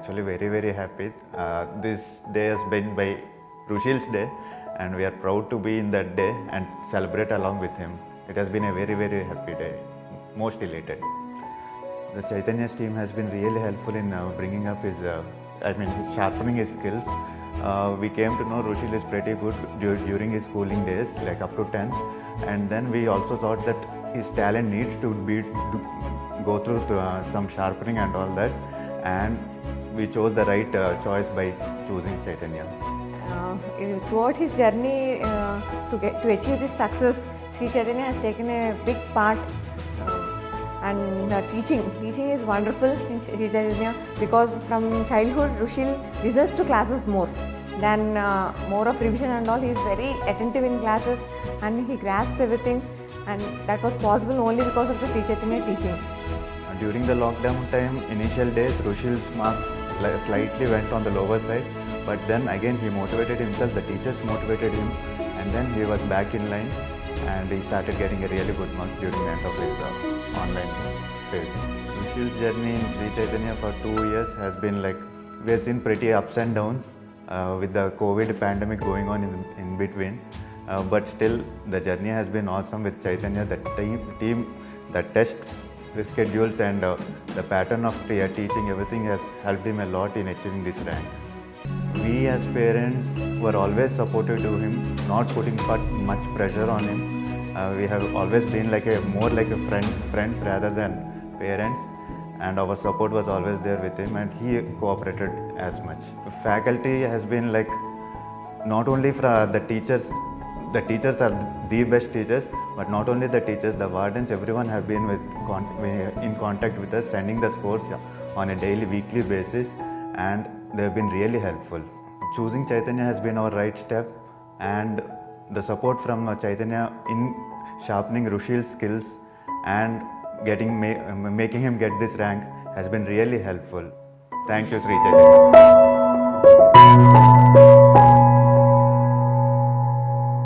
actually very happy. This day has been by Rushil's day, and we are proud to be in that day and celebrate along with him. It has been a very happy day, most elated. The Chaitanya's team has been really helpful in bringing up his, sharpening his skills. We came to know Rushil is pretty good during his schooling days, like up to 10, and then we also thought that his talent needs to go through some sharpening and all that, and we chose the right choice by choosing Chaitanya. Throughout his journey to achieve this success, Sri Chaitanya has taken a big part. And teaching is wonderful in Sri Chaitanya, because from childhood Rushil listens to classes more than more of revision and all. He is very attentive in classes and he grasps everything, and that was possible only because of the Sri Chaitanya teaching. During the lockdown time, initial days, Rushil's marks slightly went on the lower side, but then again he motivated himself, the teachers motivated him, and then he was back in line and he started getting a really good marks during the end of his online phase. Rushil's journey in Sri Chaitanya for 2 years has been like, we have seen pretty ups and downs with the COVID pandemic going on in between, but still the journey has been awesome with Chaitanya. The team, the test schedules and the pattern of teaching, everything has helped him a lot in achieving this rank. We as parents were always supportive to him, not putting much pressure on him. We have always been more like a friends rather than parents, and our support was always there with him, and he cooperated as much. Faculty has been like, not only for the teachers are the best teachers, but not only the teachers, the wardens, everyone have been in contact with us, sending the scores on a daily, weekly basis, and they have been really helpful. Choosing Chaitanya has been our right step, and the support from Chaitanya in sharpening Rushil's skills and making him get this rank has been really helpful. Thank you, Sri Chaitanya.